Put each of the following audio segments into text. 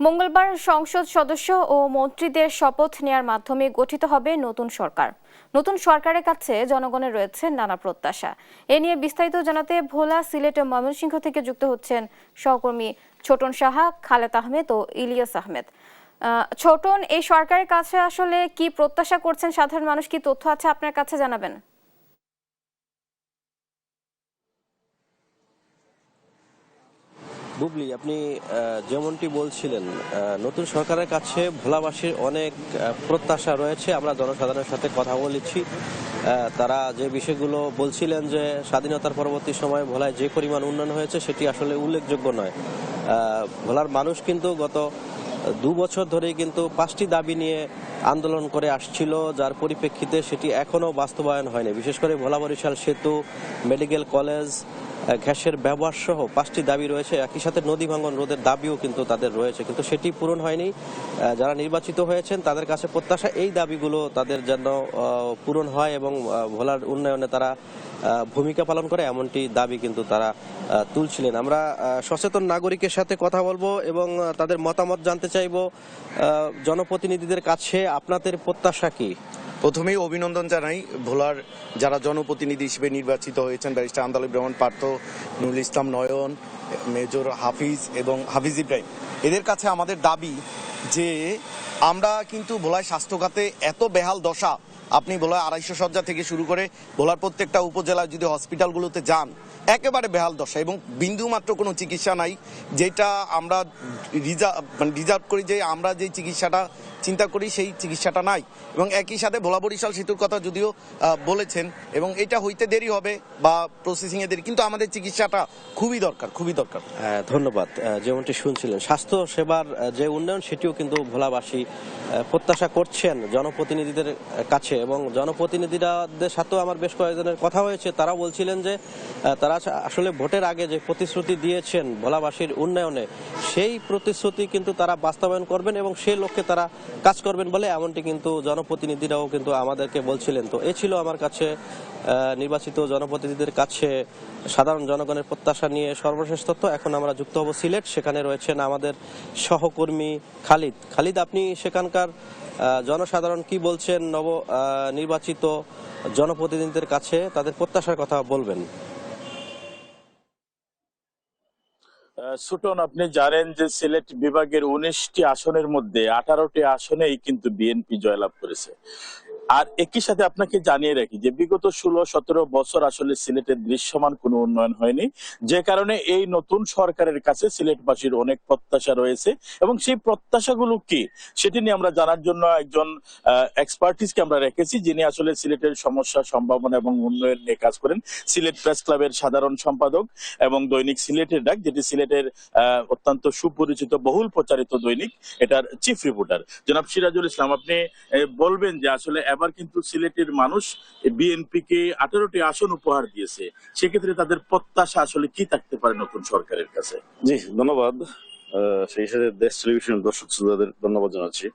মঙ্গলবার সংসদ সদস্য ও মন্ত্রীদের শপথ নেয়ার মাধ্যমে গঠিত হবে নতুন সরকার। নতুন সরকারের কাছে জনগণের রয়েছে নানা প্রত্যাশা। এ নিয়ে বিস্তারিত জানাতে ভোলা, সিলেট ও ময়মনসিংহ থেকে যুক্ত হচ্ছেন সহকর্মী ছোটন সাহা, খালেদ আহমেদ ও ইলিয়াস আহমেদ। ছোটন, এই সরকারের কাছে আসলে কি প্রত্যাশা করছেন সাধারণ মানুষ, কি তথ্য আছে আপনার কাছে জানাবেন? বুবলি, আপনি যেমনটি বলছিলেন, নতুন সরকারের কাছে ভোলাবাসীর অনেক প্রত্যাশা রয়েছে। আমরা জনসাধারণের সাথে কথা বলেছি, তারা যে বিষয়গুলো বলছিলেন যে স্বাধীনতার পরবর্তী সময়ে ভোলায় যে পরিমাণ উন্নয়ন হয়েছে সেটি আসলে উল্লেখযোগ্য নয়। ভোলার মানুষ কিন্তু গত 2 বছর ধরেই কিন্তু 5টি দাবি নিয়ে আন্দোলন করে আসছিল, যার পরিপ্রেক্ষিতে সেটি এখনো বাস্তবায়ন হয়নি। বিশেষ করে ভোলা বরিশাল সেতু, মেডিকেল কলেজ, গ্যাসের ব্যবহার সহ 5টি দাবি রয়েছে। একই সাথে নদী ভাঙ্গন রোধের দাবিও কিন্তু তাদের রয়েছে, কিন্তু সেটি পূরণ হয়নি। যারা নির্বাচিত হয়েছেন তাদের কাছে প্রত্যাশা এই দাবিগুলো তাদের যেন পূরণ হয় এবং ভোলার উন্নয়নে তারা ভূমিকা পালন করে, এমনটি দাবি কিন্তু তারা তুলছিলেন। আমরা সচেতন নাগরিকের সাথে কথা বলবো এবং তাদের মতামত জানতে চাইবো। জনপ্রতিনিধিদের কাছে আপনাদের প্রত্যাশা কি? প্রথমেই অভিনন্দন জানাই ভোলার যারা জনপ্রতিনিধি হিসেবে নির্বাচিত হয়েছেন, ব্যারিস্টার আন্দালিব রহমান পার্থ, নুরুল ইসলাম নয়ন, মেজর হাফিজ এবং হাফিজ ইব্রাহিম। এদের কাছে আমাদের দাবি যে আমরা কিন্তু ভোলায় স্বাস্থ্যখাতে এত বেহাল দশা, আপনি ভোলায় 250 শয্যা থেকে শুরু করে ভোলার প্রত্যেকটা উপজেলায় যদি হসপিটালগুলোতে যান, একেবারে বেহাল দশা এবং বিন্দুমাত্র কোনো চিকিৎসা নাই। যেটা আমরা রিজার্ভ করি, যে আমরা যে চিকিৎসাটা চিন্তা করি সেই চিকিৎসাটা নাই। এবং একই সাথে ভোলা বরিশাল সেতুর কথা যদিও বলেছেন এবং এটা হইতে দেরি হবে বা প্রসেসিংয়ে দেরি, কিন্তু আমাদের চিকিৎসাটা খুবই দরকার, খুবই দরকার। ধন্যবাদ। যেমনটি শুনছিলেন, স্বাস্থ্য সেবার যে উন্নয়ন সেটিও কিন্তু ভোলাবাসী প্রত্যাশা করছেন জনপ্রতিনিধিদের কাছে, এবং জনপ্রতিনিধিদের সাথেও আমার বেশ কয়েকজনের কথা হয়েছে। তারা বলছিলেন যে তারা আসলে ভোটের আগে যে প্রতিশ্রুতি দিয়েছেন ভোলাবাসীর উন্নয়নে, সেই প্রতিশ্রুতি কিন্তু তারা বাস্তবায়ন করবেন এবং সেই লক্ষ্যে তারা কাজ করবেন বলে, এমনটি কিন্তু জনপ্রতিনিধিরাও কিন্তু আমাদেরকে বলছিলেন। তো এ ছিল আমার কাছে নির্বাচিত জনপ্রতিনিধিদের কাছে সাধারণ জনগণের প্রত্যাশা নিয়ে সর্বশেষ তথ্য। এখন আমরা যুক্ত হব সিলেট, সেখানে রয়েছেন আমাদের সহকর্মী খালিদ, আপনি সেখানকার জনসাধারণ কি বলছেন নব নির্বাচিত জনপ্রতিনিধিদের কাছে, তাদের প্রত্যাশার কথা বলবেন। সুটন, আপনি জানেন যে সিলেট বিভাগের 19টি আসনের মধ্যে 18টি আসনেই কিন্তু বিএনপি জয়লাভ করেছে। আর একই সাথে আপনাকে জানিয়ে রাখি যে বিগত 16-17 বছর আসলে সিলেটের দৃশ্যমান কোনো উন্নয়ন হয়নি, যে কারণে এই নতুন সরকারের কাছে সিলেটবাসীর অনেক প্রত্যাশা রয়েছে। এবং সেই প্রত্যাশাগুলো কি সেটি নিয়ে আমরা জানার জন্য একজন এক্সপার্টিসকে আমরা রেখেছি, যিনি আসলে সিলেটের সমস্যা, সম্ভাবনা এবং উন্নয়ন নিয়ে কাজ করেন। সিলেট প্রেস ক্লাবের সাধারণ সম্পাদক এবং দৈনিক সিলেটের ডাক, যেটি সিলেটের অত্যন্ত সুপরিচিত, বহুল প্রচারিত দৈনিক, এটার চিফ রিপোর্টার জনাব সিরাজুল ইসলাম। আপনি বলবেন যে আসলে এবার কিন্তু সিলেটের মানুষ বিএনপি কে 18টি আসন উপহার দিয়েছে, সেক্ষেত্রে তাদের প্রত্যাশা আসলে কি থাকতে পারে নতুন সরকারের কাছে? জি, ধন্যবাদ। সেই সাথে দেশ টেলিভিশনের দর্শক শ্রোতাদের ধন্যবাদ জানাচ্ছি।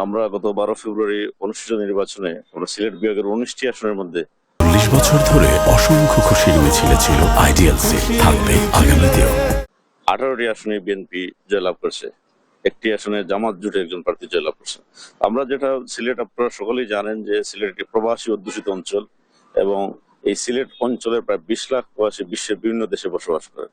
আমরা গত 12 ফেব্রুয়ারি অনুষ্ঠিত নির্বাচনে আমরা সিলেট বিভাগের 19টি আসনের মধ্যে 40 বছর ধরে অসংখ্য খুশির মিছিলে ছিল আইডিয়ালসে, থাকবে আগামীতেও। 18টি আসনে বিএনপি জয়লাভ করেছে, একটি আসনে জামাত জোটের একজন প্রার্থী জয়লাভ করছে। আমরা যেটা সিলেট, আপনারা সকলেই জানেন যে সিলেট একটি প্রবাসী অধ্যুষিত অঞ্চল এবং এই সিলেট অঞ্চলের প্রায় 20 লাখ প্রবাসী বিশ্বের বিভিন্ন দেশে বসবাস করে।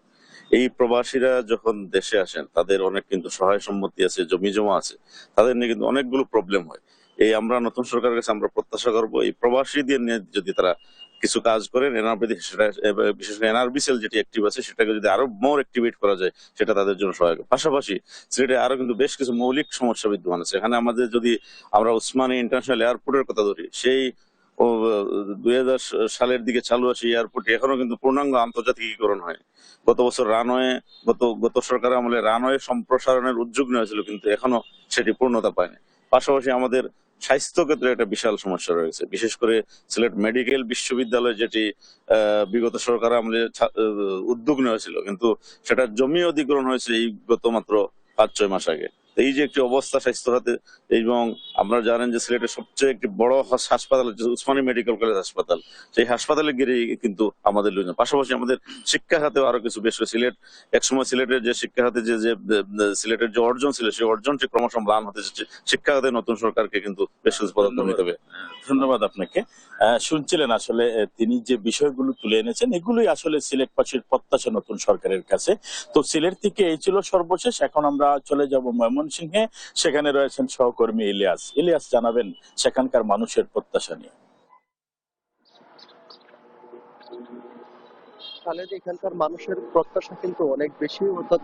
এই প্রবাসীরা যখন দেশে আসেন তাদের অনেক কিন্তু সহায় সম্মতি আছে, জমি জমা আছে, তাদের নিয়ে কিন্তু অনেকগুলো প্রবলেম হয়। এই আমরা নতুন সরকারের কাছে আমরা প্রত্যাশা করবো এই প্রবাসীদের নিয়ে যদি তারা কিছু কাজ করেন, সেটা বিশেষ করে এনআরবি সেল যেটি অ্যাক্টিভ আছে সেটাকে যদি আরো মোর অ্যাক্টিভেট করা যায়, সেটা তাদের জন্য সহায়ক। পাশাপাশি সিলেটে আরো কিন্তু বেশ কিছু মৌলিক সমস্যা বিদ্যমান আছে। এখানে আমাদের যদি আমরা উসমানী ইন্টারন্যাশনাল এয়ারপোর্টের কথা ধরি, সেই 2000 সালের দিকে চালু আসে এয়ারপোর্ট, এখনো কিন্তু পূর্ণাঙ্গ আন্তর্জাতিকীকরণ হয়। গত বছর রানওয়ে, গত সরকার আমলে রানওয়ে সম্প্রসারণের উদ্যোগ নেওয়া ছিল, কিন্তু এখনো সেটি পূর্ণতা পায়নি। পাশাপাশি আমাদের স্বাস্থ্য ক্ষেত্রে একটা বিশাল সমস্যা রয়েছে, বিশেষ করে সিলেট মেডিকেল বিশ্ববিদ্যালয়, যেটি বিগত সরকার আমলে উদ্যোগ নেওয়া ছিল, কিন্তু সেটার জমি অধিগ্রহণ হয়েছে এই গত মাত্র 5-6 মাস আগে। তো এই যে একটি অবস্থা স্বাস্থ্য খাতে, এবং আপনারা জানেন যে সিলেটের সবচেয়ে একটি বড় হাসপাতাল হচ্ছে উসমানী মেডিকেল কলেজ হাসপাতাল, সেই হাসপাতালে গিয়ে কিন্তু আমাদের লোকজন, পাশাপাশি আমাদের শিক্ষা খাতেও আরো কিছু বেশ সিলেট একসময় সিলেটের যে শিক্ষা খাতে যে যে সিলেটের যে অর্জন ছিল সেই অর্জনটি ক্রমশ ম্লান হতে যাচ্ছে। শিক্ষা খাতে নতুন সরকারকে কিন্তু বেশ কিছু পদক্ষেপ নিতে হবে। ধন্যবাদ আপনাকে। শুনছিলেন আসলে তিনি যে বিষয়গুলো তুলে এনেছেন এগুলোই আসলে সিলেটবাসীর প্রত্যাশা নতুন সরকারের কাছে। তো সিলেট থেকে এই ছিল সর্বশেষ। এখন আমরা চলে যাব ময়মনসিংহে, সেখানে রয়েছেন সহকর্মী ইলিয়াস। ইলিয়াস, জানাবেন সেখানকার মানুষের প্রত্যাশা নিয়ে। খালেদ, এখানকার মানুষের প্রত্যাশা কিন্তু অনেক বেশি, অর্থাৎ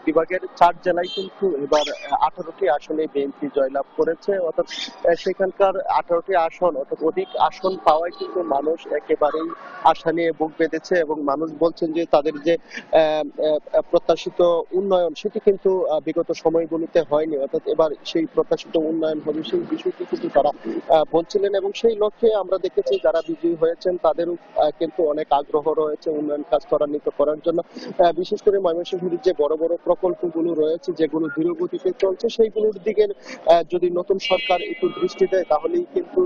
বিভাগের 4 জেলায় কিন্তু এবার 18টি আসনে বিএনপি জয়লাভ করেছে, অর্থাৎ সেখানকার 18টি আসন অর্থাৎ অধিক আসন পাওয়ায় কিন্তু মানুষ একেবারেই আশা নিয়ে বুক বেঁধেছে এবং মানুষ বলছেন যে তাদের যে প্রত্যাশিত উন্নয়ন সেটি কিন্তু বিগত সময়গুলোতে হয়নি, অর্থাৎ এবার সেই প্রত্যাশিত উন্নয়ন হবে সেই বিষয়টি কিন্তু তারা বলছিলেন এবং সেই লক্ষ্যে আমরা দেখেছি যারা বিজয়ী হয়েছেন তাদেরও কিন্তু অনেক আগ্রহ রয়েছে উন্নয়ন কাজ ত্বরান্বিত করার জন্য। বিশেষ করে ময়মনসিংহের যে বড় বড় প্রকল্পগুলো রয়েছে যেগুলো ধীরগতিতে চলছে সেইগুলোর দিকে যদি নতুন সরকার একটু দৃষ্টি দেয় তাহলেই কিন্তু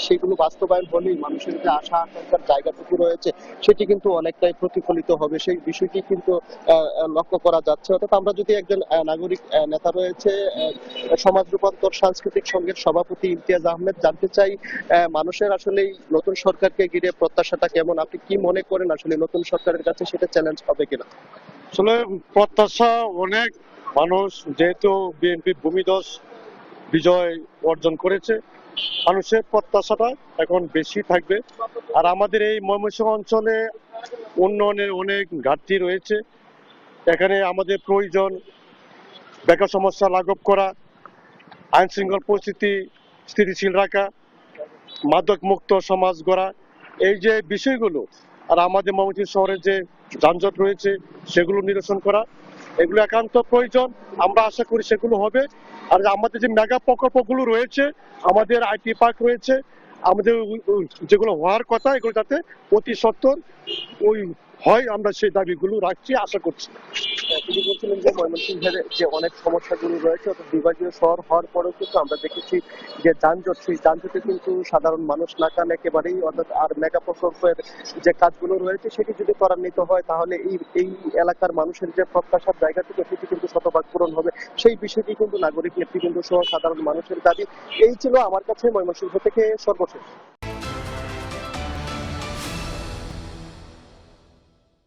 সেগুলো বাস্তবায়ন হলেই মানুষের যে আশা আকাঙ্ক্ষার জায়গাটুকু রয়েছে সেটি কিন্তু অনেকটাই প্রতিফলিত হবে, সেই বিষয়টি কিন্তু লক্ষ্য করা যাচ্ছে। অর্থাৎ আমরা যদি একজন নাগরিক নেতা রয়েছে সমাজ রূপান্তর সাংস্কৃতিক সংঘের সভাপতি ইমতিয়াজ আহমেদ, জানতে চাই মানুষের আসলে নতুন সরকারকে ঘিরে প্রত্যাশাটা কেমন, আপনি কি মনে করেন আসলে নতুন সরকারের কাছে সেটা চ্যালেঞ্জ হবে কিনা? আসলে প্রত্যাশা অনেক, মানুষ যেহেতু বিএনপি ভূমিধস বিজয় অর্জন করেছে, মানুষের প্রত্যাশাটা এখন বেশি থাকবে। আর আমাদের এই ময়মনসিংহ অঞ্চলে উন্নয়নের অনেক ঘাটতি রয়েছে, এখানে আমাদের প্রয়োজন বেকার সমস্যা লাঘব করা, আইন শৃঙ্খলা পরিস্থিতি স্থিতিশীল রাখা, মাদক মুক্ত সমাজ গড়া, এই যে বিষয়গুলো, আর আমাদের ময়মনসিংহ শহরে যে যানজট রয়েছে সেগুলো নিরসন করা, এগুলো একান্ত প্রয়োজন। আমরা আশা করি সেগুলো হবে। আর আমাদের যে মেগা প্রকল্পগুলো রয়েছে, আমাদের আইটি পার্ক রয়েছে, আমাদের যেগুলো হওয়ার কথা এগুলো যাতে অতি সত্বর ওই হয়, আমরা সেই দাবিগুলো রাখছি, আশা করছি। তিনি বলছিলেন যে ময়মনসিংহের যে অনেক সমস্যাগুলো রয়েছে অর্থাৎ বিভাগীয় শহর হওয়ার পরেও কিন্তু আমরা দেখেছি যে যানজট, সেই যানজটে কিন্তু সাধারণ মানুষ নাকান একেবারেই, অর্থাৎ আর মেগা প্রকল্পের যে কাজগুলো রয়েছে সেটি যদি ত্বরান্বিত হয় তাহলে এই এলাকার মানুষের যে প্রত্যাশার জায়গাটুকু সেটি কিন্তু শতভাগ পূরণ হবে, সেই বিষয়টি কিন্তু নাগরিক নেতৃবৃন্দ সহ সাধারণ মানুষের দাবি। এই ছিল আমার কাছে ময়মনসিংহ থেকে সর্বশেষ।